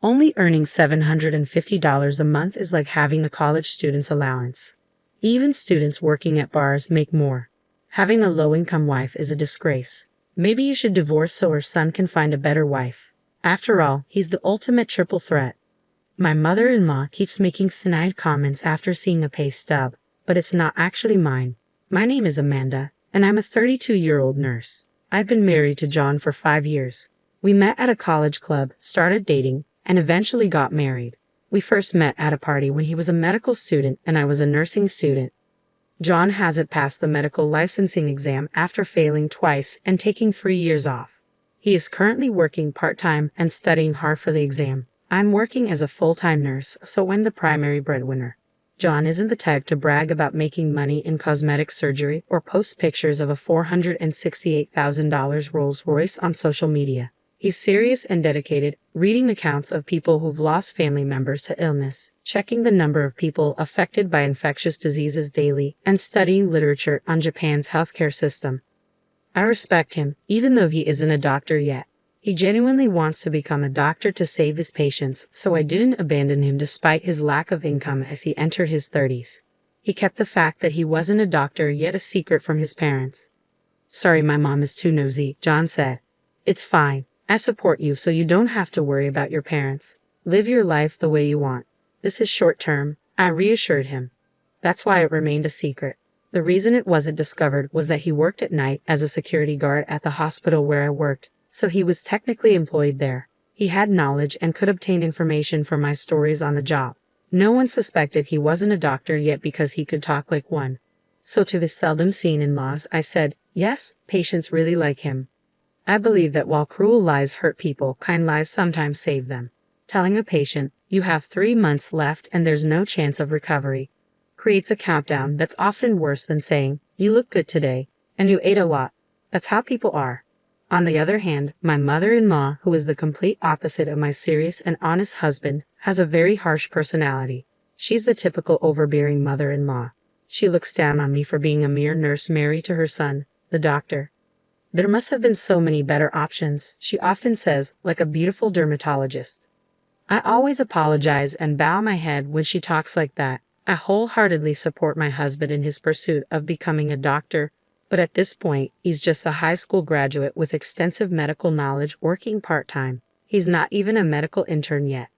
Only earning $750 a month is like having a college student's allowance. Even students working at bars make more. Having a low-income wife is a disgrace. Maybe you should divorce so her son can find a better wife. After all, he's the ultimate triple threat. My mother-in-law keeps making snide comments after seeing a pay stub, but it's not actually mine. My name is Amanda, and I'm a 32-year-old nurse. I've been married to John for 5 years. We met at a college club, started dating, and eventually got married. We first met at a party when he was a medical student and I was a nursing student. John hasn't passed the medical licensing exam after failing twice and taking 3 years off. He is currently working part-time and studying hard for the exam. I'm working as a full-time nurse, so I'm the primary breadwinner. John isn't the type to brag about making money in cosmetic surgery or post pictures of a $468,000 Rolls-Royce on social media. He's serious and dedicated, reading accounts of people who've lost family members to illness, checking the number of people affected by infectious diseases daily, and studying literature on Japan's healthcare system. I respect him, even though he isn't a doctor yet. He genuinely wants to become a doctor to save his patients, so I didn't abandon him despite his lack of income as he entered his 30s. He kept the fact that he wasn't a doctor yet a secret from his parents. "Sorry, my mom is too nosy," John said. "It's fine. I support you so you don't have to worry about your parents. Live your life the way you want. This is short term," I reassured him. That's why it remained a secret. The reason it wasn't discovered was that he worked at night as a security guard at the hospital where I worked, so he was technically employed there. He had knowledge and could obtain information from my stories on the job. No one suspected he wasn't a doctor yet because he could talk like one. So to the seldom seen in-laws, I said, yes, patients really like him. I believe that while cruel lies hurt people, kind lies sometimes save them. Telling a patient, "You have 3 months left and there's no chance of recovery," creates a countdown that's often worse than saying, "You look good today, and you ate a lot." That's how people are. On the other hand, my mother-in-law, who is the complete opposite of my serious and honest husband, has a very harsh personality. She's the typical overbearing mother-in-law. She looks down on me for being a mere nurse married to her son, the doctor. "There must have been so many better options," she often says, like a beautiful dermatologist. I always apologize and bow my head when she talks like that. I wholeheartedly support my husband in his pursuit of becoming a doctor, but at this point, he's just a high school graduate with extensive medical knowledge working part-time. He's not even a medical intern yet.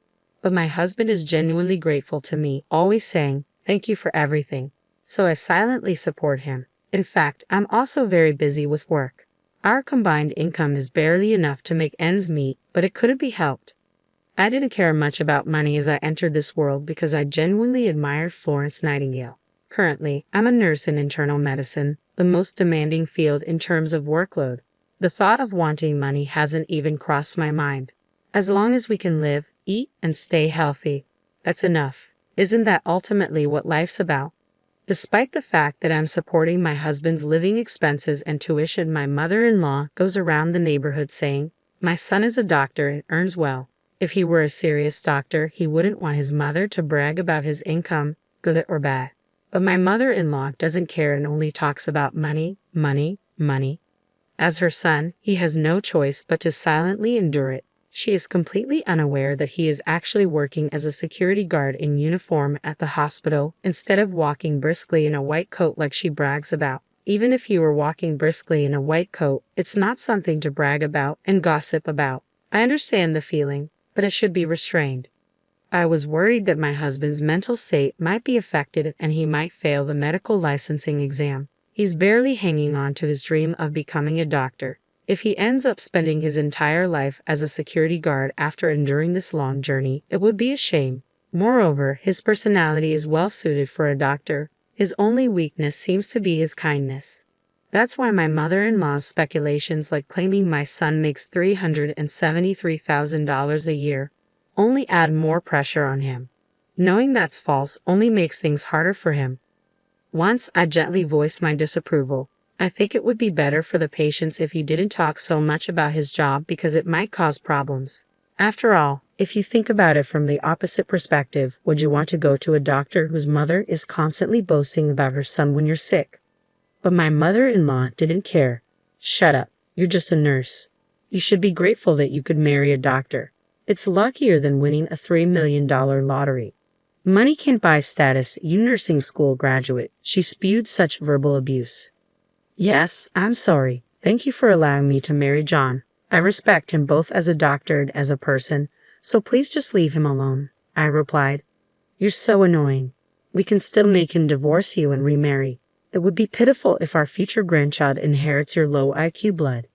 But my husband is genuinely grateful to me, always saying, "Thank you for everything." So I silently support him. In fact, I'm also very busy with work. Our combined income is barely enough to make ends meet, but it couldn't be helped. I didn't care much about money as I entered this world because I genuinely admired Florence Nightingale. Currently, I'm a nurse in internal medicine, the most demanding field in terms of workload. The thought of wanting money hasn't even crossed my mind. As long as we can live, eat, and stay healthy, that's enough. Isn't that ultimately what life's about? Despite the fact that I'm supporting my husband's living expenses and tuition, my mother-in-law goes around the neighborhood saying, "My son is a doctor and earns well." If he were a serious doctor, he wouldn't want his mother to brag about his income, good or bad. But my mother-in-law doesn't care and only talks about money, money, money. As her son, he has no choice but to silently endure it. She is completely unaware that he is actually working as a security guard in uniform at the hospital instead of walking briskly in a white coat like she brags about. Even if he were walking briskly in a white coat, it's not something to brag about and gossip about. I understand the feeling, but it should be restrained. I was worried that my husband's mental state might be affected and he might fail the medical licensing exam. He's barely hanging on to his dream of becoming a doctor. If he ends up spending his entire life as a security guard after enduring this long journey, it would be a shame. Moreover, his personality is well suited for a doctor. His only weakness seems to be his kindness. That's why my mother-in-law's speculations like claiming my son makes $373,000 a year only add more pressure on him. Knowing that's false only makes things harder for him. Once I gently voiced my disapproval. I think it would be better for the patients if he didn't talk so much about his job because it might cause problems. After all, if you think about it from the opposite perspective, would you want to go to a doctor whose mother is constantly boasting about her son when you're sick? But my mother-in-law didn't care. "Shut up. You're just a nurse. You should be grateful that you could marry a doctor. It's luckier than winning a $3 million lottery. Money can't buy status, you nursing school graduate. She spewed such verbal abuse. Yes, I'm sorry. Thank you for allowing me to marry John. I respect him both as a doctor and as a person, so please just leave him alone, I replied. You're so annoying. We can still make him divorce you and remarry. It would be pitiful if our future grandchild inherits your low IQ blood.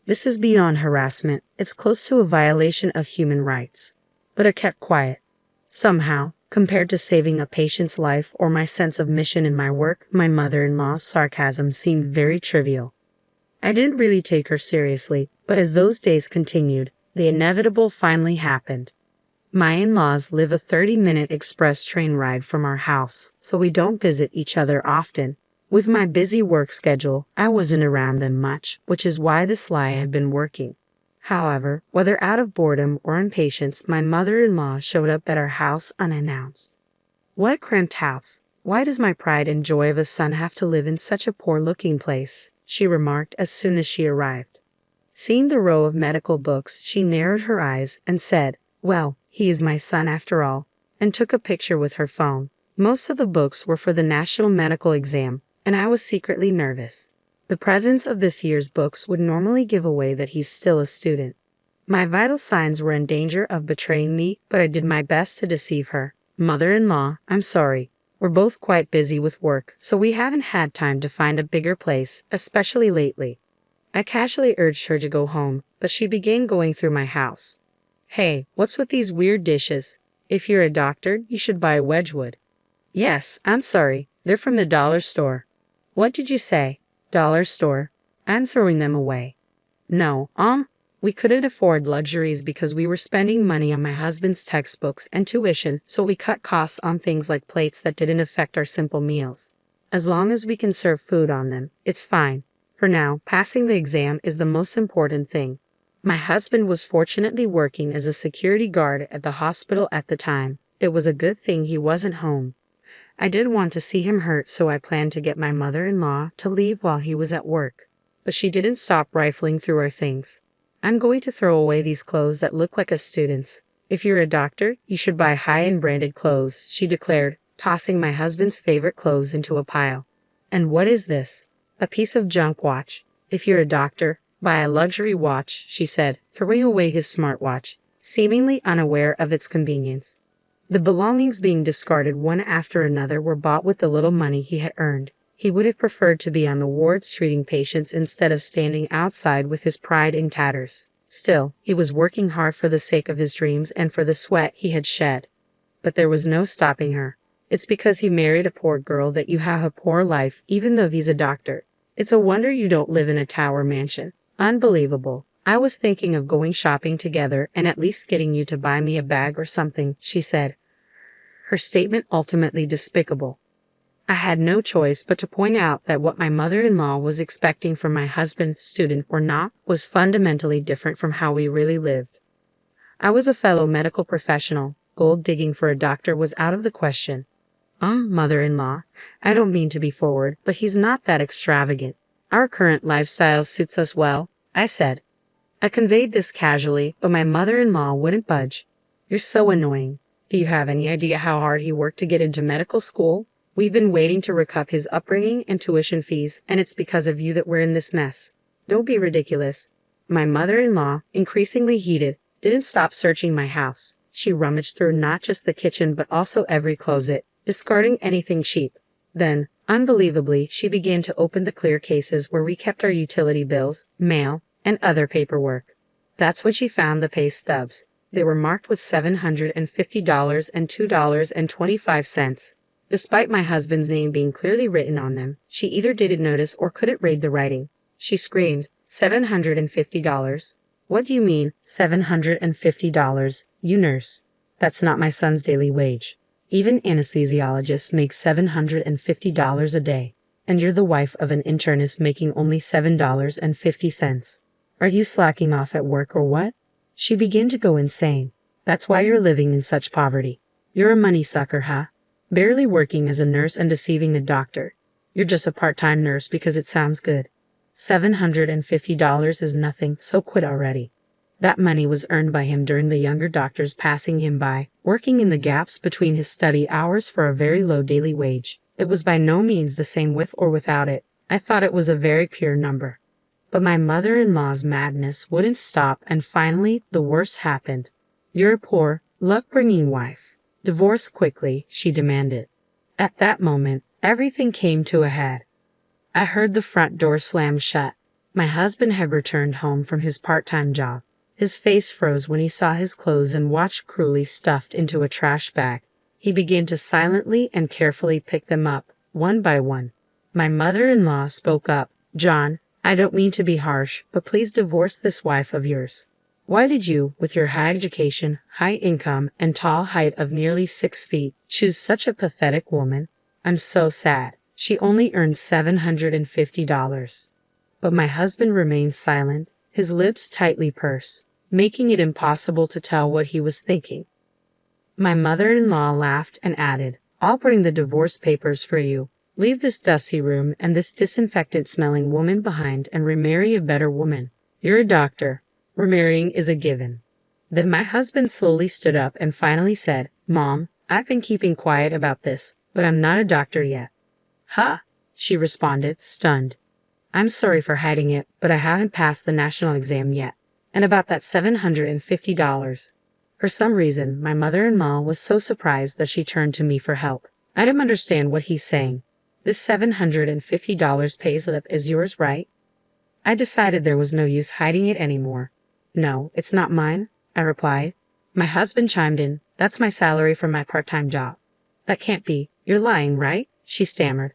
This is beyond harassment. It's close to a violation of human rights. But I kept quiet. Somehow, compared to saving a patient's life or my sense of mission in my work, my mother-in-law's sarcasm seemed very trivial. I didn't really take her seriously, but as those days continued, the inevitable finally happened. My in-laws live a 30-minute express train ride from our house, so we don't visit each other often. With my busy work schedule, I wasn't around them much, which is why this lie had been working. However, whether out of boredom or impatience, my mother-in-law showed up at our house unannounced. What a cramped house. Why does my pride and joy of a son have to live in such a poor-looking place? She remarked as soon as she arrived. Seeing the row of medical books, she narrowed her eyes and said, "Well, he is my son after all," and took a picture with her phone. Most of the books were for the national medical exam, and I was secretly nervous. The presence of this year's books would normally give away that he's still a student. My vital signs were in danger of betraying me, but I did my best to deceive her. Mother-in-law, I'm sorry. We're both quite busy with work, so we haven't had time to find a bigger place, especially lately. I casually urged her to go home, but she began going through my house. Hey, what's with these weird dishes? If you're a doctor, you should buy Wedgwood. Yes, I'm sorry. They're from the dollar store. What did you say? Dollar store? I'm throwing them away. No, we couldn't afford luxuries because we were spending money on my husband's textbooks and tuition, so we cut costs on things like plates that didn't affect our simple meals. As long as we can serve food on them, it's fine. For now, passing the exam is the most important thing. My husband was fortunately working as a security guard at the hospital at the time. It was a good thing he wasn't home. I didn't want to see him hurt, so I planned to get my mother-in-law to leave while he was at work. But she didn't stop rifling through our things. I'm going to throw away these clothes that look like a student's. If you're a doctor, you should buy high-end branded clothes, she declared, tossing my husband's favorite clothes into a pile. And what is this? A piece of junk watch. If you're a doctor, buy a luxury watch, she said, throwing away his smartwatch, seemingly unaware of its convenience. The belongings being discarded one after another were bought with the little money he had earned. He would have preferred to be on the wards treating patients instead of standing outside with his pride in tatters. Still, he was working hard for the sake of his dreams and for the sweat he had shed. But there was no stopping her. It's because he married a poor girl that you have a poor life, even though he's a doctor. It's a wonder you don't live in a tower mansion. Unbelievable. I was thinking of going shopping together and at least getting you to buy me a bag or something, she said. Her statement ultimately despicable. I had no choice but to point out that what my mother-in-law was expecting from my husband, student or not, was fundamentally different from how we really lived. I was a fellow medical professional. Gold digging for a doctor was out of the question. Mother-in-law, I don't mean to be forward, but he's not that extravagant. Our current lifestyle suits us well, I said. I conveyed this casually, but my mother-in-law wouldn't budge. You're so annoying. Do you have any idea how hard he worked to get into medical school? We've been waiting to recoup his upbringing and tuition fees, and it's because of you that we're in this mess. Don't be ridiculous. My mother-in-law, increasingly heated, didn't stop searching my house. She rummaged through not just the kitchen but also every closet, discarding anything cheap. Then, unbelievably, she began to open the clear cases where we kept our utility bills, mail, and other paperwork. That's when she found the pay stubs. They were marked with $750 and $2.25. Despite my husband's name being clearly written on them, she either didn't notice or couldn't read the writing. She screamed, $750? What do you mean, $750? You nurse. That's not my son's daily wage. Even anesthesiologists make $750 a day. And you're the wife of an internist making only $7.50. Are you slacking off at work or what? She began to go insane. That's why you're living in such poverty. You're a money sucker, huh? Barely working as a nurse and deceiving a doctor. You're just a part-time nurse because it sounds good. $750 is nothing, so quit already. That money was earned by him during the younger doctors passing him by, working in the gaps between his study hours for a very low daily wage. It was by no means the same with or without it. I thought it was a very pure number. But my mother-in-law's madness wouldn't stop, and finally the worst happened. "You're a poor, luck-bringing wife. Divorce quickly," she demanded. At that moment, everything came to a head. I heard the front door slam shut. My husband had returned home from his part-time job. His face froze when he saw his clothes and watch cruelly stuffed into a trash bag. He began to silently and carefully pick them up, one by one. My mother-in-law spoke up. "John, I don't mean to be harsh, but please divorce this wife of yours. Why did you, with your high education, high income, and tall height of nearly 6 feet, choose such a pathetic woman? I'm so sad. She only earned $750. But my husband remained silent, his lips tightly pursed, making it impossible to tell what he was thinking. My mother-in-law laughed and added, "I'll bring the divorce papers for you. Leave this dusty room and this disinfectant-smelling woman behind and remarry a better woman. You're a doctor. Remarrying is a given." Then my husband slowly stood up and finally said, "Mom, I've been keeping quiet about this, but I'm not a doctor yet." "Huh?" she responded, stunned. "I'm sorry for hiding it, but I haven't passed the national exam yet. And about that $750. For some reason, my mother-in-law was so surprised that she turned to me for help. "I don't understand what he's saying. This $750 pay slip is yours, right?" I decided there was no use hiding it anymore. "No, it's not mine," I replied. My husband chimed in, "That's my salary for my part-time job." "That can't be. You're lying, right?" she stammered.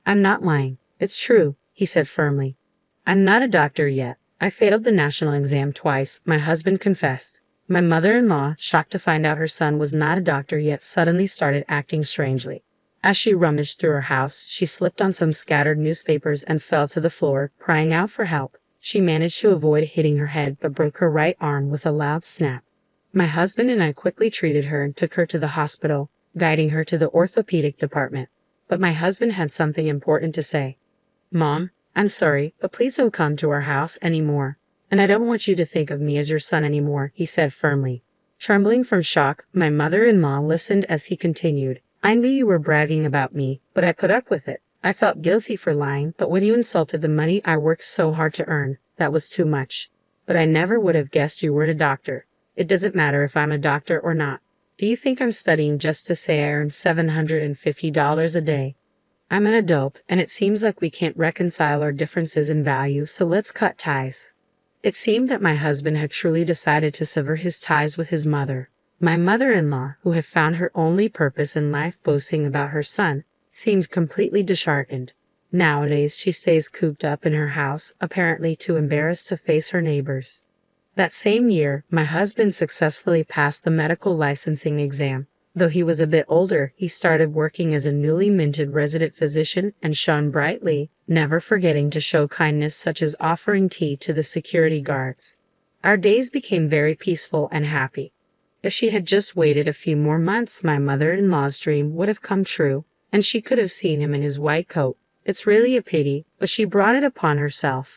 "I'm not lying. It's true," he said firmly. "I'm not a doctor yet. I failed the national exam twice," my husband confessed. My mother-in-law, shocked to find out her son was not a doctor yet, suddenly started acting strangely. As she rummaged through her house, she slipped on some scattered newspapers and fell to the floor, crying out for help. She managed to avoid hitting her head but broke her right arm with a loud snap. My husband and I quickly treated her and took her to the hospital, guiding her to the orthopedic department. But my husband had something important to say. "Mom, I'm sorry, but please don't come to our house anymore. And I don't want you to think of me as your son anymore," he said firmly. Trembling from shock, my mother-in-law listened as he continued. "I knew you were bragging about me, but I put up with it. I felt guilty for lying, but when you insulted the money I worked so hard to earn, that was too much. But I never would have guessed you were a doctor. It doesn't matter if I'm a doctor or not. Do you think I'm studying just to say I earn $750 a day? I'm an adult, and it seems like we can't reconcile our differences in value, so let's cut ties." It seemed that my husband had truly decided to sever his ties with his mother. My mother-in-law, who had found her only purpose in life boasting about her son, seemed completely disheartened. Nowadays she stays cooped up in her house, apparently too embarrassed to face her neighbors. That same year, my husband successfully passed the medical licensing exam. Though he was a bit older, he started working as a newly minted resident physician and shone brightly, never forgetting to show kindness such as offering tea to the security guards. Our days became very peaceful and happy. If she had just waited a few more months, my mother-in-law's dream would have come true, and she could have seen him in his white coat. It's really a pity, but she brought it upon herself.